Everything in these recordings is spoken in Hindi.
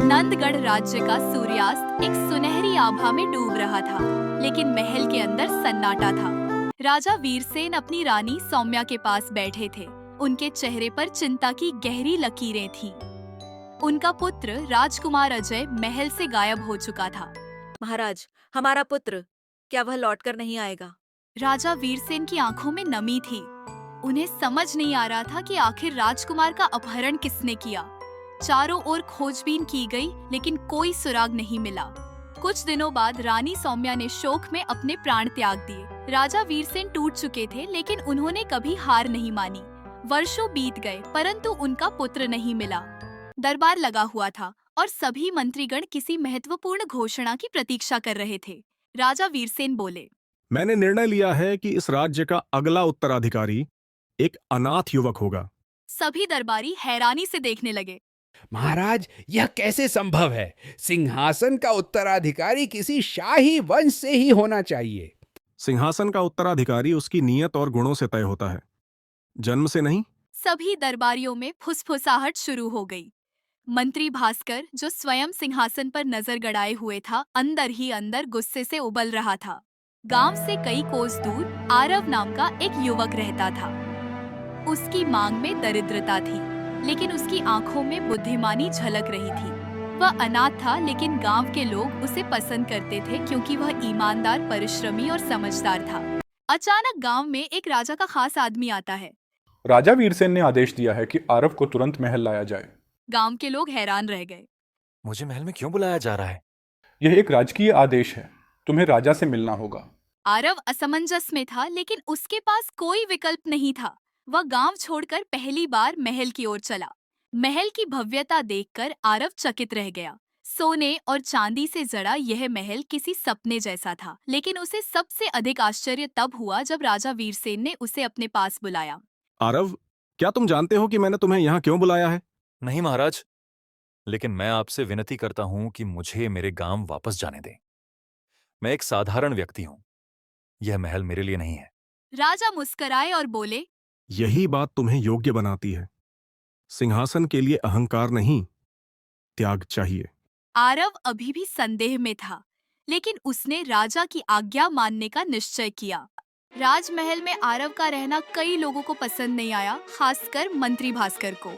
नंदगढ़ राज्य का सूर्यास्त एक सुनहरी आभा में डूब रहा था, लेकिन महल के अंदर सन्नाटा था। राजा वीरसेन अपनी रानी सौम्या के पास बैठे थे। उनके चेहरे पर चिंता की गहरी लकीरें थीं। उनका पुत्र राजकुमार अजय महल से गायब हो चुका था। महाराज, हमारा पुत्र, क्या वह लौटकर नहीं आएगा? राजा वीरसेन की आंखों में नमी थी। उन्हें समझ नहीं आ रहा था कि आखिर राजकुमार का अपहरण किसने किया। चारों ओर खोजबीन की गई, लेकिन कोई सुराग नहीं मिला। कुछ दिनों बाद रानी सौम्या ने शोक में अपने प्राण त्याग दिए। राजा वीरसेन टूट चुके थे, लेकिन उन्होंने कभी हार नहीं मानी। वर्षों बीत गए, परंतु उनका पुत्र नहीं मिला। दरबार लगा हुआ था और सभी मंत्रीगण किसी महत्वपूर्ण घोषणा की प्रतीक्षा कर रहे थे। राजा वीरसेन बोले, मैंने निर्णय लिया है कि इस राज्य का अगला उत्तराधिकारी एक अनाथ युवक होगा। सभी दरबारी हैरानी से देखने लगे। महाराज, यह कैसे संभव है? सिंहासन का उत्तराधिकारी किसी शाही वंश से ही होना चाहिए। सिंहासन का उत्तराधिकारी उसकी नीयत और गुणों से तय होता है, जन्म से नहीं। सभी दरबारियों में फुसफुसाहट शुरू हो गई। मंत्री भास्कर, जो स्वयं सिंहासन पर नजर गड़ाए हुए था, अंदर ही अंदर गुस्से से उबल रहा था। गांव से कई कोस दूर आरव नाम का एक युवक रहता था। उसकी मांग में दरिद्रता थी, लेकिन उसकी आंखों में बुद्धिमानी झलक रही थी। वह अनाथ था, लेकिन गांव के लोग उसे पसंद करते थे क्योंकि वह ईमानदार, परिश्रमी और समझदार था। अचानक गांव में एक राजा का खास आदमी आता है। राजा वीरसेन ने आदेश दिया है कि आरव को तुरंत महल लाया जाए। गांव के लोग हैरान रह गए। मुझे महल में क्यों बुलाया जा रहा है? यह एक राजकीय आदेश है, तुम्हें राजा से मिलना होगा। आरव असमंजस में था, लेकिन उसके पास कोई विकल्प नहीं था। वह गांव छोड़कर पहली बार महल की ओर चला। महल की भव्यता देखकर आरव चकित रह गया। सोने और चांदी से जड़ा यह महल किसी सपने जैसा था, लेकिन उसे सबसे अधिक आश्चर्य तब हुआ जब राजा वीरसेन ने उसे अपने पास बुलाया। आरव, क्या तुम जानते हो कि मैंने तुम्हें यहाँ क्यों बुलाया है? नहीं महाराज, लेकिन मैं आपसे विनती करता हूं कि मुझे मेरे गांव वापस जाने दें। मैं एक साधारण व्यक्ति हूं, यह महल मेरे लिए नहीं है। राजा मुस्कुराए और बोले, यही बात तुम्हें योग्य बनाती है। सिंहासन के लिए अहंकार नहीं, त्याग चाहिए। आरव अभी भी संदेह में था, लेकिन उसने राजा की आज्ञा मानने का निश्चय किया। राजमहल में आरव का रहना कई लोगों को पसंद नहीं आया, खासकर मंत्री भास्कर को।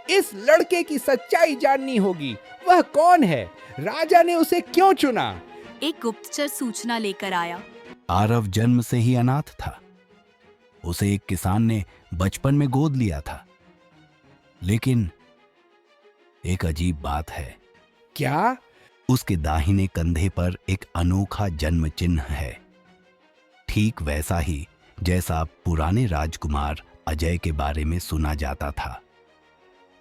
इस लड़के की सच्चाई जाननी होगी। वह कौन है? राजा ने उसे क्यों चुना? एक गुप्तचर सूचना लेकर आया। आरव जन्म से ही अनाथ था। उसे एक किसान ने बचपन में गोद लिया था। लेकिन एक अजीब बात है। क्या? उसके दाहिने कंधे पर एक अनोखा जन्म चिन्ह है, ठीक वैसा ही जैसा पुराने राजकुमार अजय के बारे में सुना जाता था।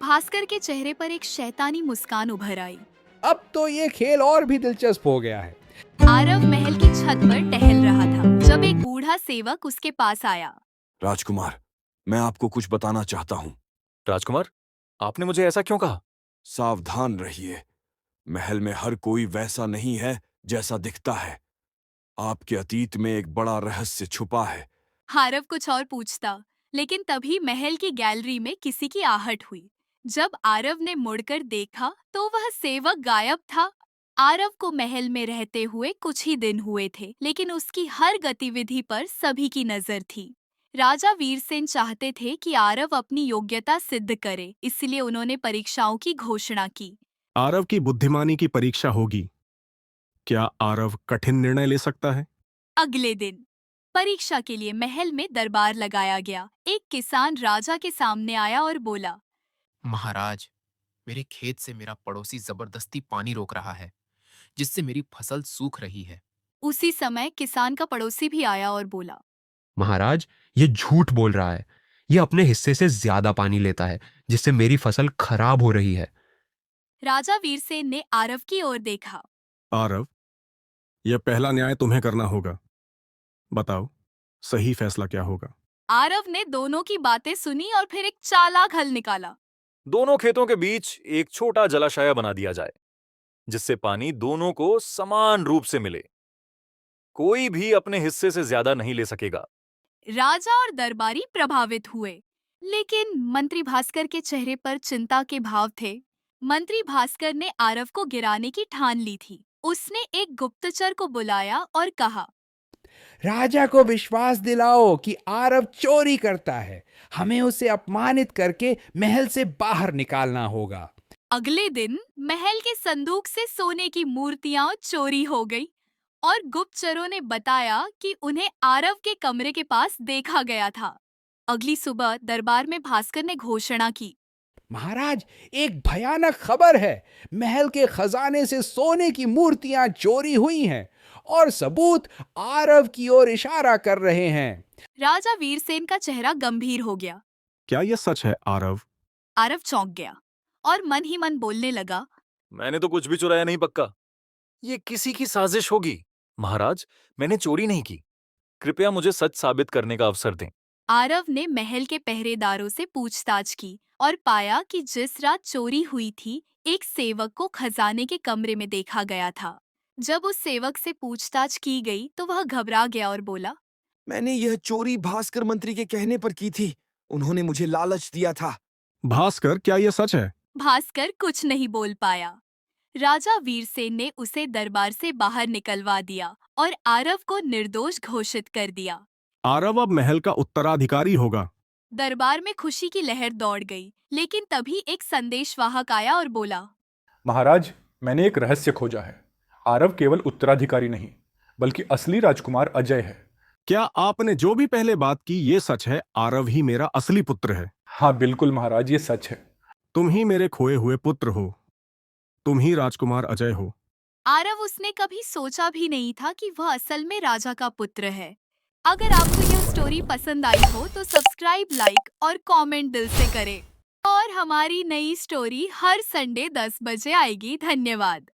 भास्कर के चेहरे पर एक शैतानी मुस्कान उभर आई। अब तो ये खेल और भी दिलचस्प हो गया है। आरव महल की छत पर टहल रहा था जब एक बूढ़ा सेवक उसके पास आया। राजकुमार, मैं आपको कुछ बताना चाहता हूँ। राजकुमार, आपने मुझे ऐसा क्यों कहा? सावधान रहिए। महल में हर कोई वैसा नहीं है जैसा दिखता है। आपके अतीत में एक बड़ा रहस्य छुपा है। आरव कुछ और पूछता, लेकिन तभी महल की गैलरी में किसी की आहट हुई। जब आरव ने मुड़कर देखा तो वह सेवक गायब था। आरव को महल में रहते हुए कुछ ही दिन हुए थे, लेकिन उसकी हर गतिविधि पर सभी की नजर थी। राजा वीरसेन चाहते थे कि आरव अपनी योग्यता सिद्ध करे, इसलिए उन्होंने परीक्षाओं की घोषणा की। आरव की बुद्धिमानी की परीक्षा होगी। क्या आरव कठिन निर्णय ले सकता है? अगले दिन परीक्षा के लिए महल में दरबार लगाया गया। एक किसान राजा के सामने आया और बोला, महाराज, मेरे खेत से मेरा पड़ोसी जबरदस्ती पानी रोक रहा है, जिससे मेरी फसल सूख रही है। उसी समय किसान का पड़ोसी भी आया और बोला, महाराज, ये झूठ बोल रहा है। ये अपने हिस्से से ज्यादा पानी लेता है, जिससे मेरी फसल खराब हो रही है। राजा वीरसेन ने आरव की ओर देखा। आरव, यह पहला न्याय तुम्हें करना होगा। बताओ, सही फैसला क्या होगा? आरव ने दोनों की बातें सुनी और फिर एक चालाक हल निकाला। दोनों खेतों के बीच एक छोटा जलाशय बना दिया जाए, जिससे पानी दोनों को समान रूप से मिले। कोई भी अपने हिस्से से ज्यादा नहीं ले सकेगा। राजा और दरबारी प्रभावित हुए, लेकिन मंत्री भास्कर के चेहरे पर चिंता के भाव थे। मंत्री भास्कर ने आरव को गिराने की ठान ली थी। उसने एक गुप्तचर को बुलाया और कहा, राजा को विश्वास दिलाओ कि आरव चोरी करता है। हमें उसे अपमानित करके महल से बाहर निकालना होगा। अगले दिन महल के संदूक से सोने की मूर्तियां चोरी हो गई और गुप्तचरों ने बताया कि उन्हें आरव के कमरे के पास देखा गया था। अगली सुबह दरबार में भास्कर ने घोषणा की, महाराज, एक भयानक खबर है। महल के खजाने से सोने की मूर्तियां चोरी हुई हैं और सबूत आरव की ओर इशारा कर रहे हैं। राजा वीरसेन का चेहरा गंभीर हो गया। क्या यह सच है, आरव? आरव चौंक गया और मन ही मन बोलने लगा, मैंने तो कुछ भी चुराया नहीं पक्का। ये किसी की साजिश होगी। महाराज, मैंने चोरी नहीं की। कृपया मुझे सच साबित करने का अवसर दें। आरव ने महल के पहरेदारों से पूछताछ की और पाया कि जिस रात चोरी हुई थी, एक सेवक को खजाने के कमरे में देखा गया था। जब उस सेवक से पूछताछ की गई तो वह घबरा गया और बोला, मैंने यह चोरी भास्कर मंत्री के कहने पर की थी। उन्होंने मुझे लालच दिया था। भास्कर, क्या यह सच है? भास्कर कुछ नहीं बोल पाया। राजा वीरसेन ने उसे दरबार से बाहर निकलवा दिया और आरव को निर्दोष घोषित कर दिया। आरव अब महल का उत्तराधिकारी होगा। दरबार में खुशी की लहर दौड़ गई, लेकिन तभी एक संदेशवाहक आया और बोला, महाराज, मैंने एक रहस्य खोजा है। आरव केवल उत्तराधिकारी नहीं, बल्कि असली राजकुमार अजय है। क्या आपने जो भी पहले बात की ये सच है? आरव ही मेरा असली पुत्र है। हाँ बिल्कुल महाराज, ये सच है। तुम ही मेरे खोए हुए पुत्र हो। तुम ही राजकुमार अजय हो। आरव उसने कभी सोचा भी नहीं था कि वह असल में राजा का पुत्र है। अगर आपको यह स्टोरी पसंद आई हो तो सब्सक्राइब, लाइक और कमेंट दिल से करें। और हमारी नई स्टोरी हर संडे 10 बजे आएगी। धन्यवाद।